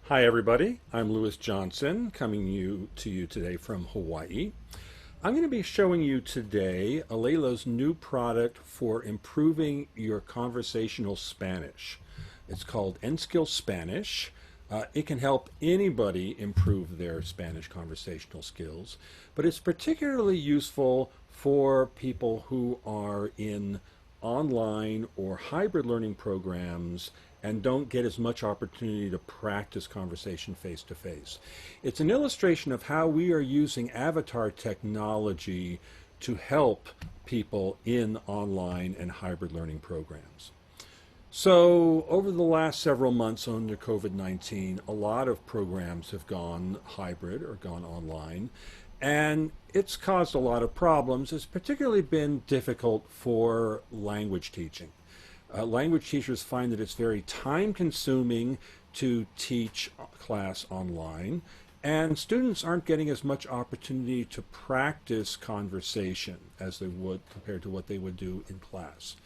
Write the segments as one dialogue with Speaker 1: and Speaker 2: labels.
Speaker 1: Hi everybody, I'm Lewis Johnson coming to you today from Hawaii. I'm going to be showing you today Alela's new product for improving your conversational Spanish. It's called Enskill Spanish. It can help anybody improve their Spanish conversational skills, but it's particularly useful for people who are in online or hybrid learning programs and don't get as much opportunity to practice conversation face to face. It's an illustration of how we are using avatar technology to help people in online and hybrid learning programs. So, over the last several months under COVID-19, a lot of programs have gone hybrid or gone online, and it's caused a lot of problems. It's particularly been difficult for language teaching. Language teachers find that it's very time consuming to teach class online, and students aren't getting as much opportunity to practice conversation as they would compared to what they would do in class.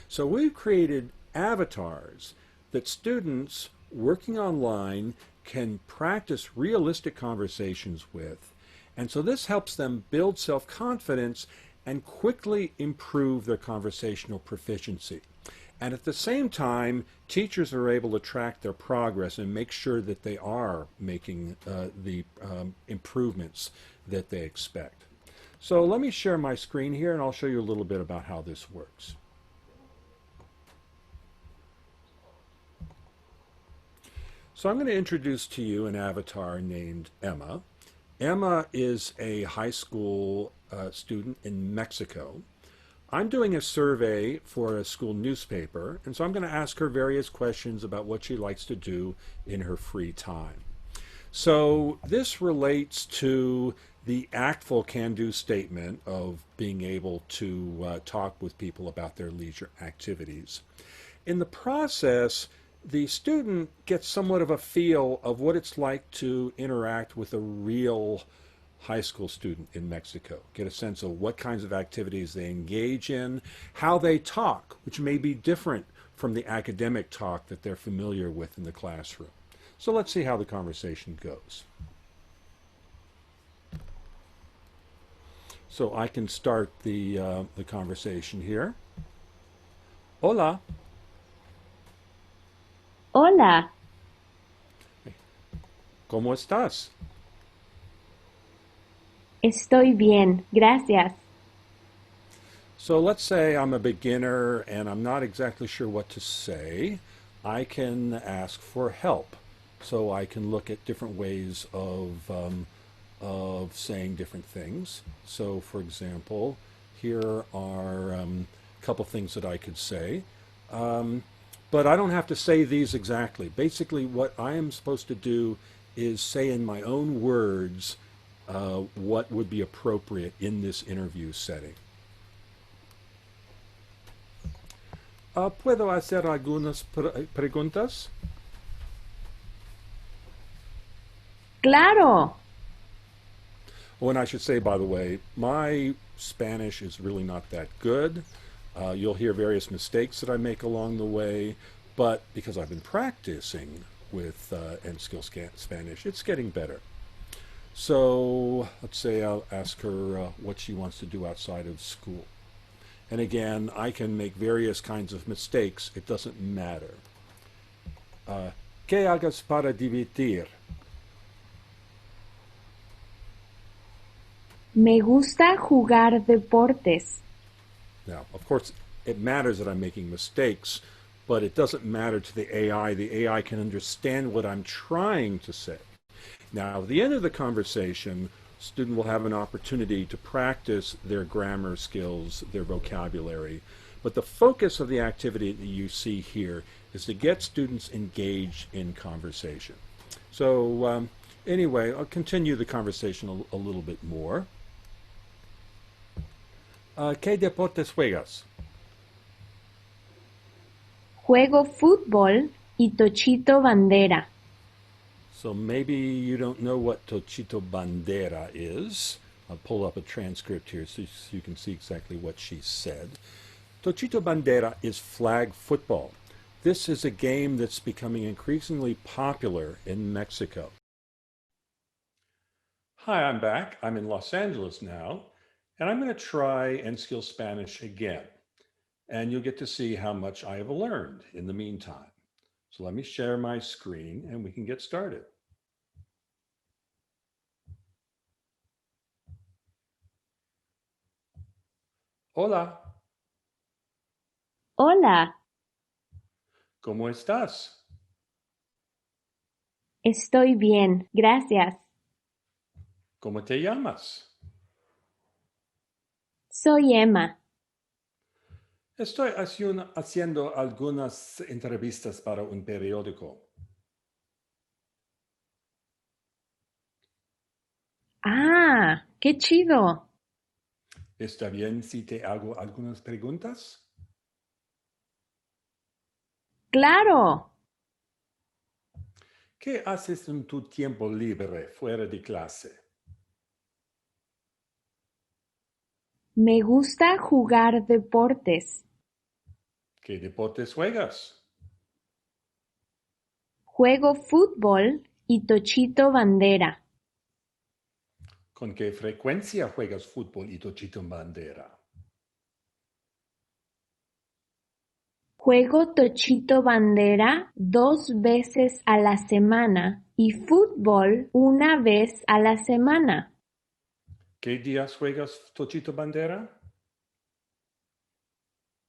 Speaker 1: So we've created avatars that students working online can practice realistic conversations with, and so this helps them build self-confidence and quickly improve their conversational proficiency. And at the same time, teachers are able to track their progress and make sure that they are making the improvements that they expect. So let me share my screen here and I'll show you a little bit about how this works. So I'm going to introduce to you an avatar named Emma. Emma is a high school student in Mexico. I'm doing a survey for a school newspaper, and so I'm going to ask her various questions about what she likes to do in her free time. So this relates to the actful can-do statement of being able to talk with people about their leisure activities. In the process, the student gets somewhat of a feel of what it's like to interact with a real high school student in Mexico, get a sense of what kinds of activities they engage in, how they talk, which may be different from the academic talk that they're familiar with in the classroom. So let's see how the conversation goes. So I can start the conversation here. Hola.
Speaker 2: Hola,
Speaker 1: ¿Cómo estás?
Speaker 2: estoy bien, gracias.
Speaker 1: So let's say I'm a beginner and I'm not exactly sure what to say. I can ask for help. So I can look at different ways of saying different things. So for example, here are a couple things that I could say. But I don't have to say these exactly. Basically, what I am supposed to do is say in my own words what would be appropriate in this interview setting. ¿Puedo hacer algunas preguntas?
Speaker 2: Claro,
Speaker 1: Oh, and I should say, by the way, my Spanish is really not that good. You'll hear various mistakes that I make along the way, but because I've been practicing with Enskill Spanish, it's getting better. So let's say I'll ask her what she wants to do outside of school. And again, I can make various kinds of mistakes. It doesn't matter. ¿Qué hagas para divertir?
Speaker 2: me gusta jugar deportes.
Speaker 1: Now, of course, it matters that I'm making mistakes, but it doesn't matter to the AI. The AI can understand what I'm trying to say. Now, at the end of the conversation, student will have an opportunity to practice their grammar skills, their vocabulary. But the focus of the activity that you see here is to get students engaged in conversation. So anyway, I'll continue the conversation a little bit more. ¿Qué deportes juegas?
Speaker 2: Juego fútbol y tochito bandera.
Speaker 1: So maybe you don't know what Tochito Bandera is. I'll pull up a transcript here so you can see exactly what she said. Tochito Bandera is flag football. This is a game that's becoming increasingly popular in Mexico. Hi, I'm back. I'm in Los Angeles now, and I'm going to try Enskill Spanish again. And you'll get to see how much I have learned in the meantime. So let me share my screen and we can get started. Hola,
Speaker 2: Hola,
Speaker 1: ¿cómo estás?
Speaker 2: estoy bien, gracias.
Speaker 1: ¿Cómo te llamas?
Speaker 2: Soy Emma.
Speaker 1: Estoy haciendo algunas entrevistas para un periódico.
Speaker 2: Ah, qué chido.
Speaker 1: ¿Está bien si te hago algunas preguntas?
Speaker 2: Claro,
Speaker 1: ¿Qué haces en tu tiempo libre fuera de clase?
Speaker 2: me gusta jugar deportes.
Speaker 1: ¿Qué deportes juegas?
Speaker 2: Juego fútbol y tochito bandera.
Speaker 1: ¿Con qué frecuencia juegas fútbol y tochito en bandera?
Speaker 2: Juego tochito bandera 2 veces a la semana y fútbol 1 vez a la semana.
Speaker 1: ¿Qué días juegas tochito bandera?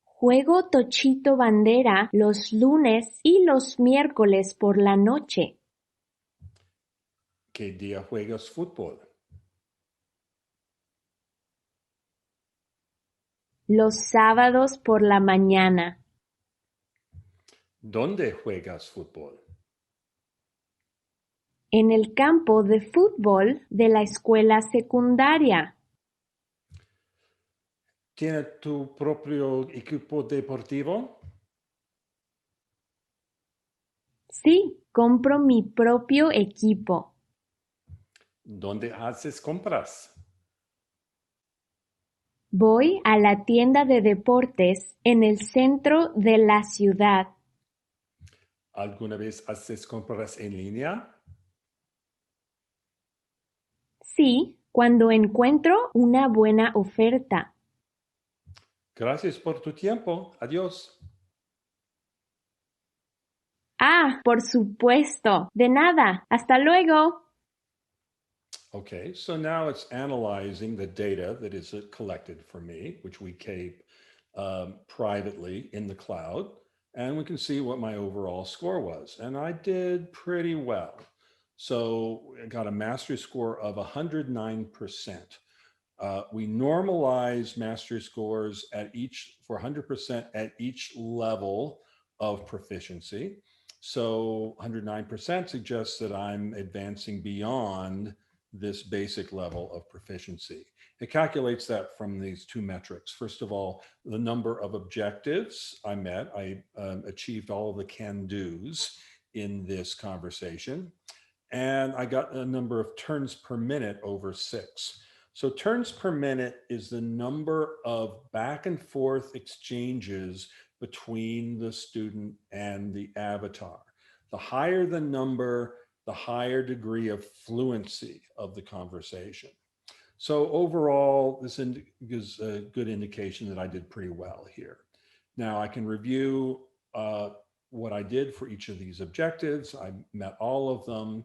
Speaker 2: Juego tochito bandera los lunes y los miércoles por la noche.
Speaker 1: ¿Qué día juegas fútbol?
Speaker 2: Los sábados por la mañana.
Speaker 1: ¿Dónde juegas fútbol?
Speaker 2: En el campo de fútbol de la escuela secundaria.
Speaker 1: ¿Tiene tu propio equipo deportivo?
Speaker 2: Sí, compro mi propio equipo.
Speaker 1: ¿Dónde haces compras?
Speaker 2: Voy a la tienda de deportes en el centro de la ciudad.
Speaker 1: ¿Alguna vez haces compras en línea?
Speaker 2: Sí, cuando encuentro una buena oferta.
Speaker 1: Gracias por tu tiempo. Adiós.
Speaker 2: Ah, por supuesto. De nada. Hasta luego.
Speaker 1: Okay, so now it's analyzing the data that is collected for me, which we keep privately in the cloud. And we can see what my overall score was. And I did pretty well. So I got a mastery score of 109%. We normalize mastery scores at each for 100% at each level of proficiency. So 109% suggests that I'm advancing beyond this basic level of proficiency. It calculates that from these two metrics. First of all, the number of objectives I met. I achieved all of the can-dos in this conversation. And I got a number of turns per minute over 6. So turns per minute is the number of back and forth exchanges between the student and the avatar. The higher the number, the higher degree of fluency of the conversation. So overall, this gives a good indication that I did pretty well here. Now I can review what I did for each of these objectives. I met all of them.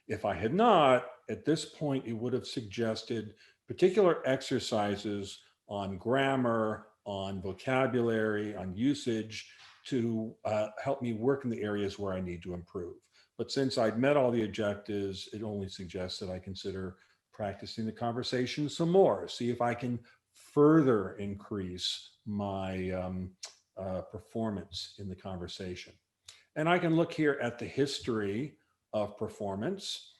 Speaker 1: If I had not, at this point, it would have suggested particular exercises on grammar, on vocabulary, on usage to help me work in the areas where I need to improve. But since I'd met all the objectives, it only suggests that I consider practicing the conversation some more, see if I can further increase my performance in the conversation. And I can look here at the history of performance.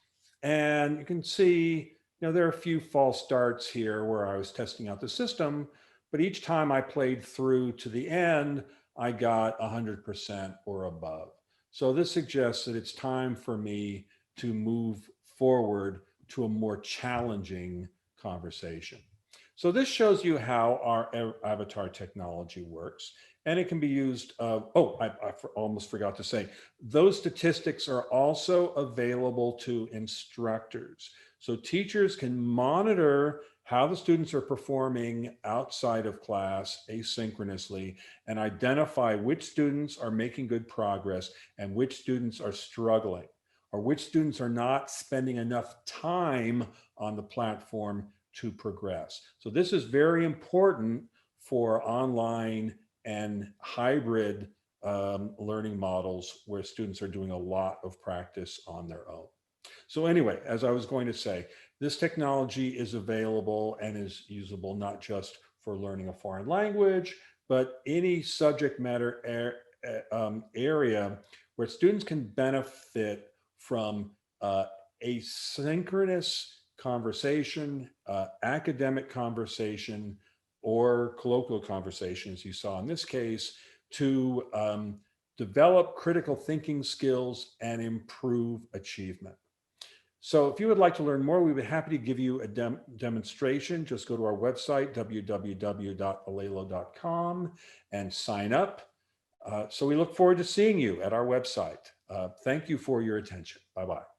Speaker 1: And you can see, there are a few false starts here where I was testing out the system, but each time I played through to the end, I got 100% or above. So this suggests that it's time for me to move forward to a more challenging conversation. So this shows you how our avatar technology works. And it can be used, I almost forgot to say, those statistics are also available to instructors. So teachers can monitor how the students are performing outside of class asynchronously and identify which students are making good progress and which students are struggling, or which students are not spending enough time on the platform to progress. So this is very important for online and hybrid learning models where students are doing a lot of practice on their own. So anyway, as I was going to say, this technology is available and is usable not just for learning a foreign language, but any subject matter area where students can benefit from asynchronous conversation, academic conversation, or colloquial conversation, as you saw in this case, to develop critical thinking skills and improve achievement. So if you would like to learn more, we would be happy to give you a demonstration. Just go to our website, www.alelo.com, and sign up. So we look forward to seeing you at our website. Thank you for your attention. Bye-bye.